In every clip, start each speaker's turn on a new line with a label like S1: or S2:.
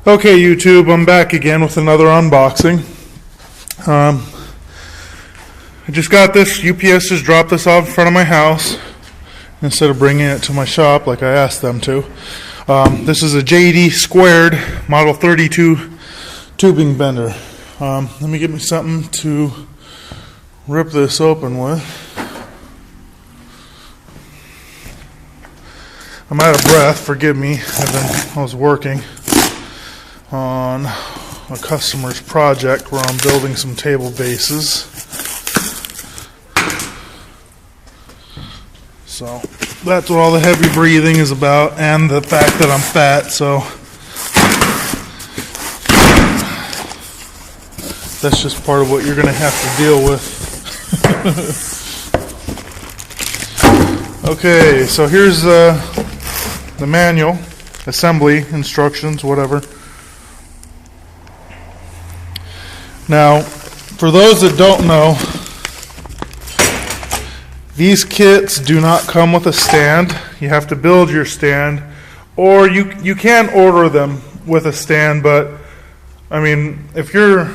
S1: Okay, YouTube, I'm back again with another unboxing. I just got this. UPS just dropped this off in front of my house instead of bringing it to my shop like I asked them to. This is a JD2 Model 32 tubing bender. Let me get me something to rip this open with. I'm out of breath, forgive me. I was working on a customer's project where I'm building some table bases. So that's what all the heavy breathing is about, and the fact that I'm fat, so that's just part of what you're going to have to deal with. Okay, so here's the manual, assembly instructions, whatever. Now, for those that don't know, these kits do not come with a stand. You have to build your stand, or you can order them with a stand, but I mean, if you're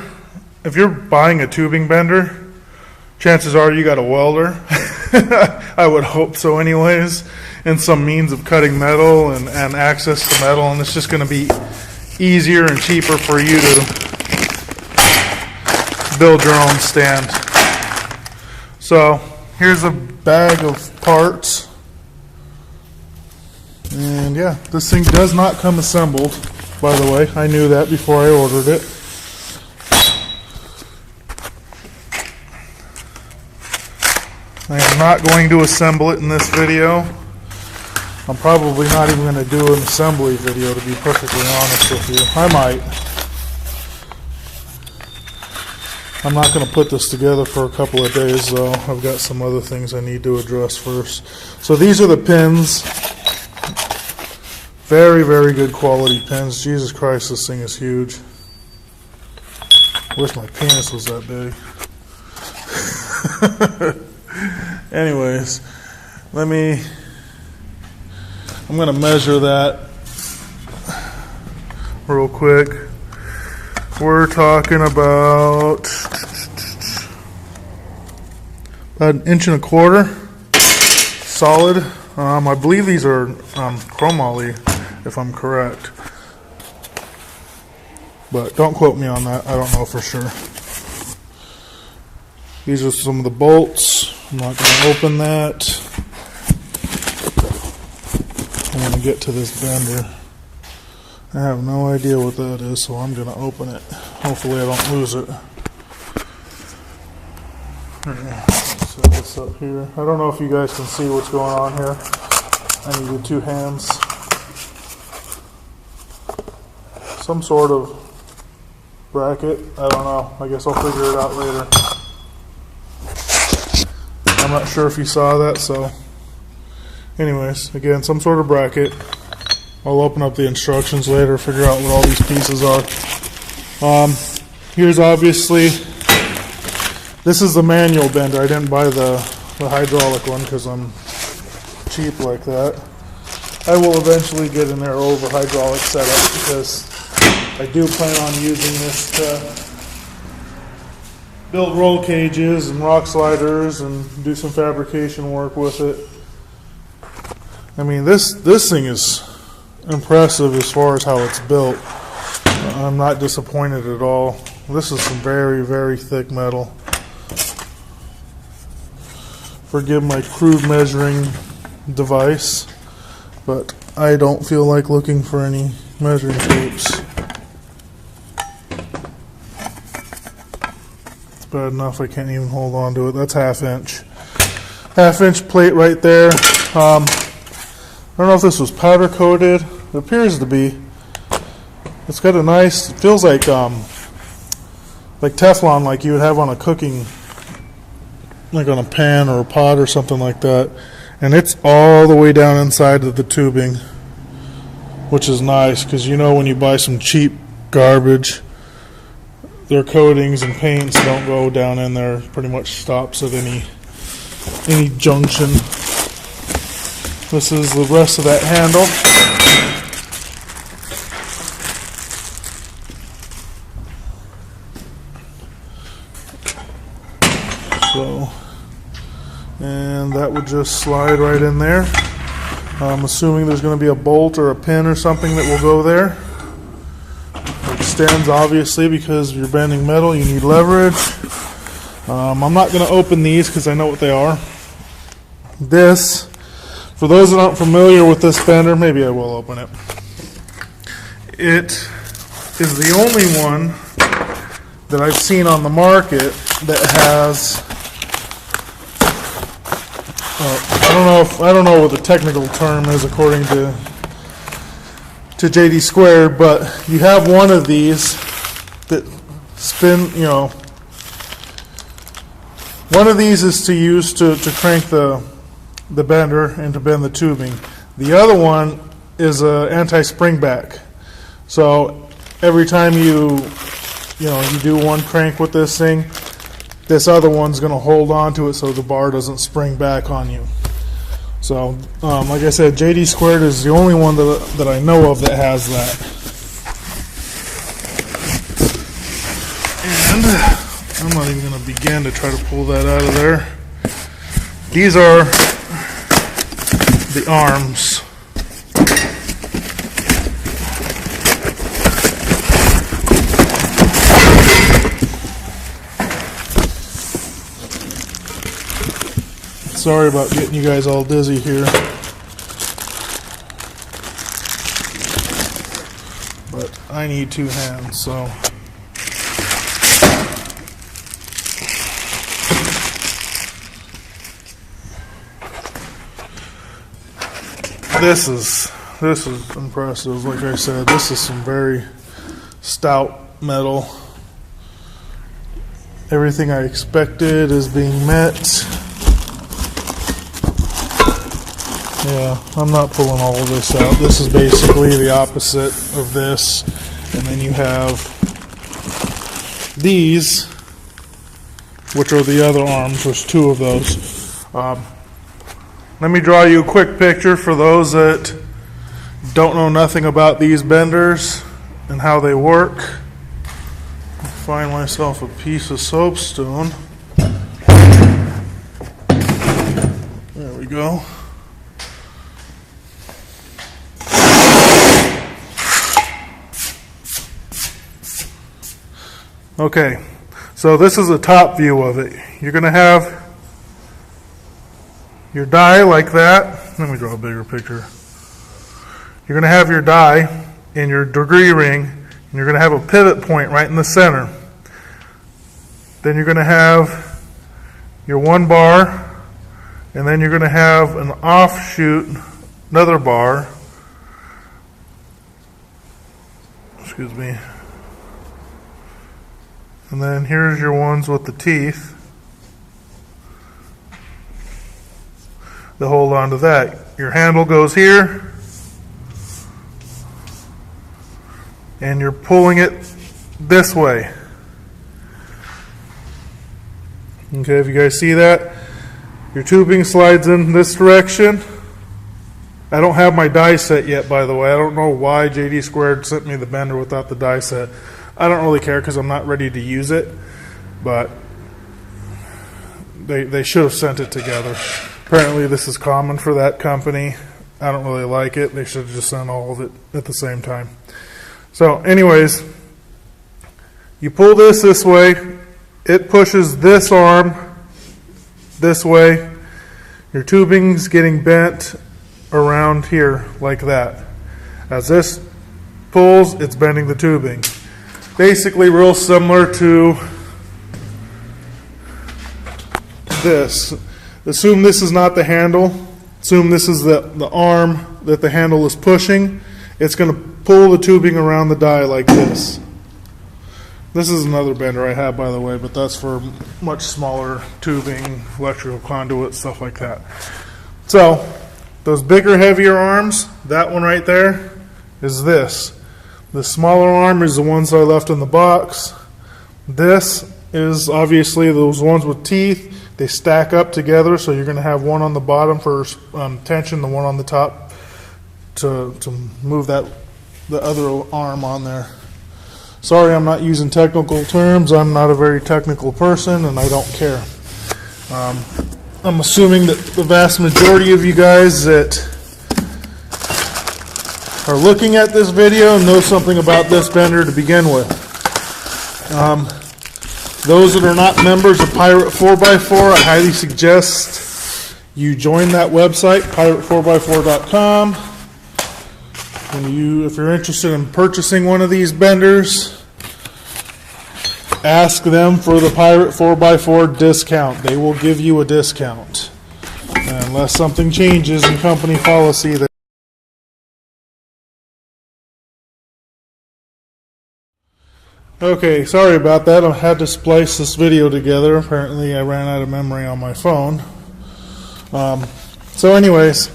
S1: buying a tubing bender, chances are you got a welder. I would hope so anyways, and some means of cutting metal and access to metal, and it's just going to be easier and cheaper for you to build your own stand. So here's a bag of parts, and yeah, this thing does not come assembled, by the way. I knew that before I ordered it. I am not going to assemble it in this video. I'm probably not even going to do an assembly video, to be perfectly honest with you. I might. I'm not going to put this together for a couple of days, though. I've got some other things I need to address first. So these are the pins. Very, very good quality pins. Jesus Christ, this thing is huge. Wish my penis was that big. Anyways, I'm going to measure that real quick. We're talking about 1.25 inches solid. I believe these are chromoly, if I'm correct, but don't quote me on that. I don't know for sure. These are some of the bolts. I'm not going to open that. I'm going to get to this bender. I have no idea what that is, so I'm going to open it. Hopefully I don't lose it. Set this up here. I don't know if you guys can see what's going on here. I needed 2 hands. Some sort of bracket. I don't know. I guess I'll figure it out later. I'm not sure if you saw that, so anyways, again, some sort of bracket. I'll open up the instructions later, figure out what all these pieces are. Here's obviously, this is the manual bender. I didn't buy the hydraulic one because I'm cheap like that. I will eventually get an over hydraulic setup because I do plan on using this to build roll cages and rock sliders and do some fabrication work with it. I mean, this thing is impressive as far as how it's built. I'm not disappointed at all. This is some very, very thick metal. Forgive my crude measuring device, but I don't feel like looking for any measuring tapes. It's bad enough I can't even hold on to it. That's 1/2 inch. 1/2 inch plate right there. I don't know if this was powder coated. It appears to be. It's got a nice, it feels like Teflon, like you would have on a cooking, like on a pan or a pot or something like that. And it's all the way down inside of the tubing, which is nice because you know when you buy some cheap garbage, their coatings and paints don't go down in there. It pretty much stops at any junction. This is the rest of that handle. So, and that would just slide right in there. I'm assuming there's going to be a bolt or a pin or something that will go there. It extends, obviously, because you're bending metal, you need leverage. I'm not going to open these because I know what they are. This, for those that aren't familiar with this bender, maybe I will open it. It is the only one that I've seen on the market that has, I don't know what the technical term is according to JD squared, but you have one of these that spin, one of these is to use to crank the bender and to bend the tubing. The other one is a anti-spring back. So every time you do one crank with this thing, this other one's going to hold on to it so the bar doesn't spring back on you. So, like I said, JD squared is the only one that I know of that has that. And I'm not even going to begin to try to pull that out of there. These are the arms. Sorry about getting you guys all dizzy here. But I need two hands, so. This is impressive. Like I said, this is some very stout metal. Everything I expected is being met. Yeah, I'm not pulling all of this out. This is basically the opposite of this. And then you have these, which are the other arms. There's two of those. Let me draw you a quick picture for those that don't know nothing about these benders and how they work. Find myself a piece of soapstone. There we go. Okay, so this is a top view of it. You're going to have your die like that. Let me draw a bigger picture. You're going to have your die in your degree ring, and you're going to have a pivot point right in the center. Then you're going to have your one bar, and then you're going to have an offshoot, another bar. Excuse me. And then here's your ones with the teeth that hold on to that. Your handle goes here, and you're pulling it this way. Okay, if you guys see that, your tubing slides in this direction. I don't have my die set yet, by the way. I don't know why JD squared sent me the bender without the die set. I don't really care because I'm not ready to use it, but they should have sent it together. Apparently this is common for that company. I don't really like it. They should have just sent all of it at the same time. So anyways, you pull this way, it pushes this arm this way. Your tubing's getting bent around here like that. As this pulls, it's bending the tubing. Basically real similar to this. Assume this is not the handle. Assume this is the arm that the handle is pushing. It's going to pull the tubing around the die like this. This is another bender I have, by the way, but that's for much smaller tubing, electrical conduit, stuff like that. So those bigger, heavier arms, that one right there is this. The smaller arm is the ones I left in the box. This is obviously those ones with teeth. They stack up together, so you're going to have one on the bottom for tension, the one on the top to move the other arm on there. Sorry, I'm not using technical terms. I'm not a very technical person, and I don't care. I'm assuming that the vast majority of you guys that are looking at this video know something about this bender to begin with. Those that are not members of Pirate 4x4, I highly suggest you join that website, pirate4x4.com. If you're interested in purchasing one of these benders, ask them for the Pirate 4x4 discount. They will give you a discount. Unless something changes in company policy. Okay, sorry about that. I had to splice this video together. Apparently I ran out of memory on my phone. So anyways,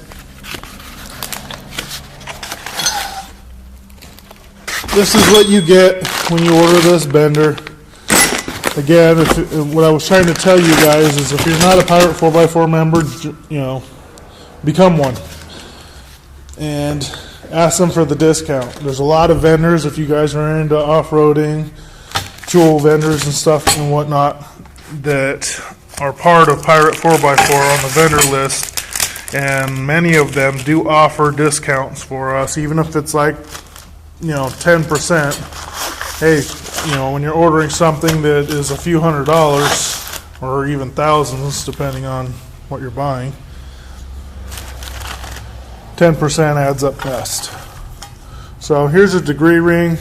S1: this is what you get when you order this bender. Again, what I was trying to tell you guys is if you're not a Pirate 4x4 member, become one. And ask them for the discount. There's a lot of vendors, if you guys are into off-roading, tool vendors and stuff and whatnot, that are part of Pirate 4x4 on the vendor list. And many of them do offer discounts for us, even if it's like, 10%. Hey, when you're ordering something that is a few $100s or even thousands, depending on what you're buying, 10% adds up best. So here's a degree ring.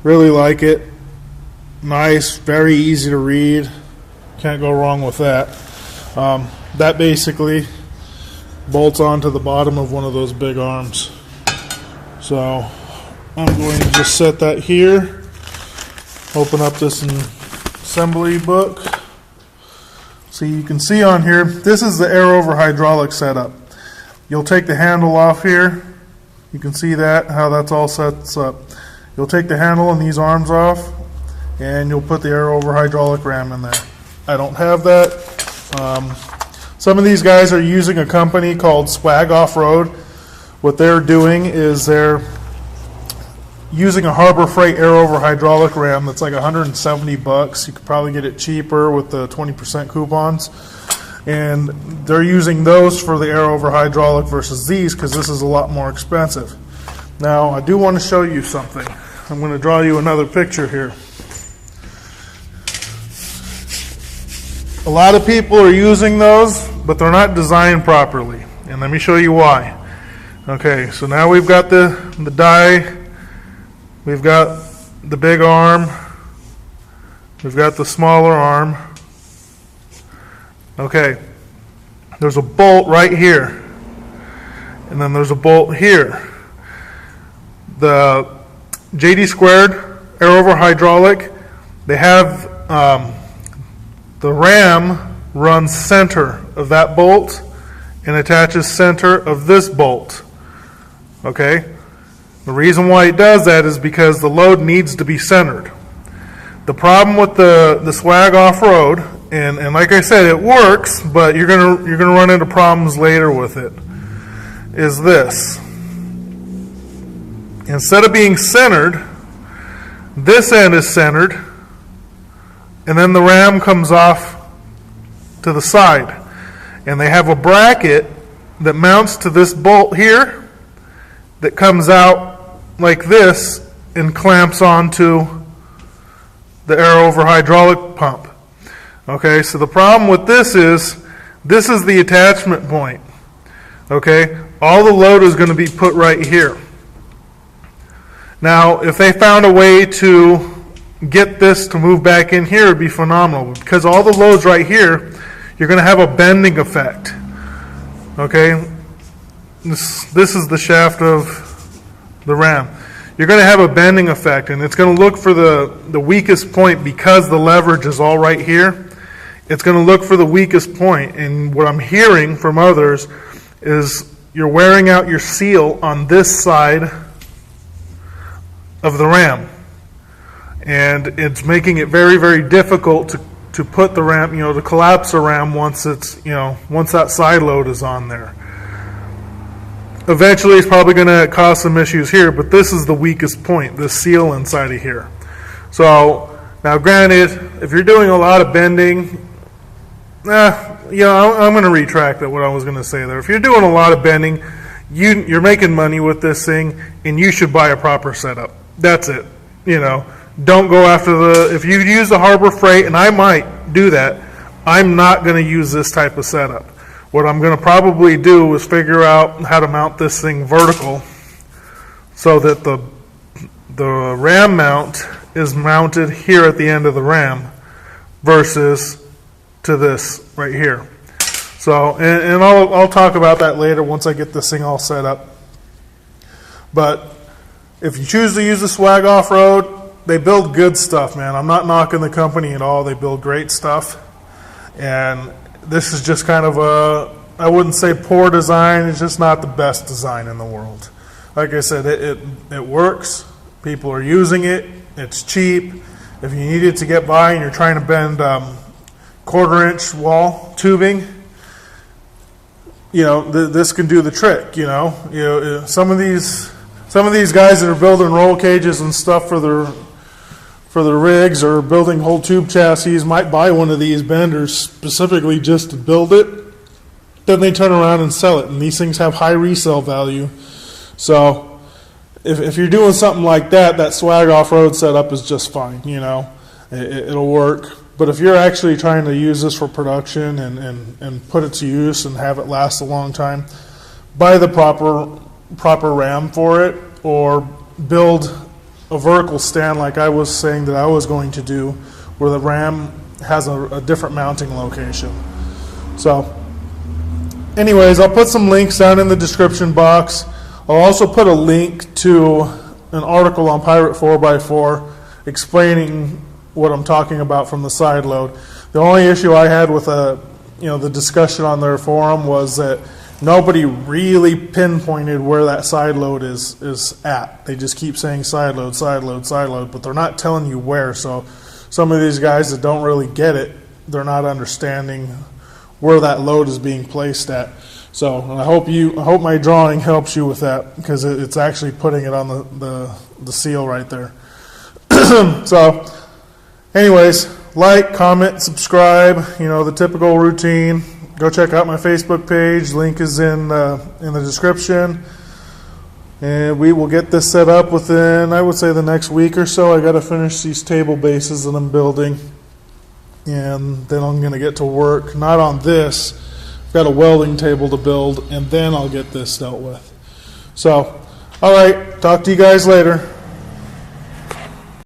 S1: Really like it. Nice, very easy to read. Can't go wrong with that. That basically bolts onto the bottom of one of those big arms. So I'm going to just set that here. Open up this assembly book. So you can see on here, this is the air over hydraulic setup. You'll take the handle off here. You can see that, how that's all set up. You'll take the handle and these arms off, and you'll put the air over hydraulic ram in there. I don't have that. Some of these guys are using a company called Swag Off-Road. What they're doing is they're using a Harbor Freight air over hydraulic ram that's like $170. You could probably get it cheaper with the 20% coupons. And they're using those for the air over hydraulic versus these because this is a lot more expensive. Now I do want to show you something. I'm going to draw you another picture here. A lot of people are using those, but they're not designed properly. And let me show you why. Okay, so now we've got the die, we've got the big arm, we've got the smaller arm. Okay, there's a bolt right here, and then there's a bolt here. The JD2 air over hydraulic, they have the ram runs center of that bolt and attaches center of this bolt. Okay, the reason why it does that is because the load needs to be centered. The problem with the Swag Off-Road, and like I said, it works, but you're gonna run into problems later with it, is this. Instead of being centered, this end is centered, and then the ram comes off to the side. And they have a bracket that mounts to this bolt here that comes out like this and clamps onto the air over hydraulic pump. Okay, so the problem with this is the attachment point. Okay, all the load is going to be put right here. Now, if they found a way to get this to move back in here, it'd be phenomenal. Because all the load's right here, you're going to have a bending effect. Okay, this is the shaft of the ram. You're going to have a bending effect, and it's going to look for the weakest point because the leverage is all right here. It's going to look for the weakest point, and what I'm hearing from others is you're wearing out your seal on this side of the ram, and it's making it very, very difficult to put the ram, to collapse the ram once once that side load is on there. Eventually it's probably going to cause some issues here, but this is the weakest point, this seal inside of here. So now granted, if you're doing a lot of bending, I'm going to retract that, what I was going to say there. If you're doing a lot of bending, you're making money with this thing, and you should buy a proper setup. That's it. Don't go after if you use the Harbor Freight, and I might do that, I'm not going to use this type of setup. What I'm going to probably do is figure out how to mount this thing vertical so that the ram mount is mounted here at the end of the ram versus to this right here. So, and I'll talk about that later once I get this thing all set up. But if you choose to use the Swag Off-Road, they build good stuff, man. I'm not knocking the company at all. They build great stuff. And this is just kind of I wouldn't say poor design. It's just not the best design in the world. Like I said, it works. People are using it. It's cheap. If you need it to get by and you're trying to bend quarter-inch wall tubing, this can do the trick. Some of these guys that are building roll cages and stuff for their rigs or building whole tube chassis might buy one of these benders specifically just to build it. Then they turn around and sell it, and these things have high resale value. So if you're doing something like that, that Swag Off-Road setup is just fine. It'll work. But if you're actually trying to use this for production and put it to use and have it last a long time, buy the proper ram for it, or build a vertical stand like I was saying that I was going to do, where the ram has a different mounting location. So anyways, I'll put some links down in the description box. I'll also put a link to an article on Pirate 4x4 explaining what I'm talking about from the side load. The only issue I had with the discussion on their forum was that nobody really pinpointed where that side load is at. They just keep saying side load, side load, side load, but they're not telling you where. So some of these guys that don't really get it, they're not understanding where that load is being placed at. So I hope my drawing helps you with that, because it's actually putting it on the seal right there. So anyways, like, comment, subscribe, the typical routine. Go check out my Facebook page. Link is in the description. And we will get this set up within, I would say, the next week or so. I got to finish these table bases that I'm building. And then I'm going to get to work, not on this. I've got a welding table to build, and then I'll get this dealt with. So, all right, talk to you guys later.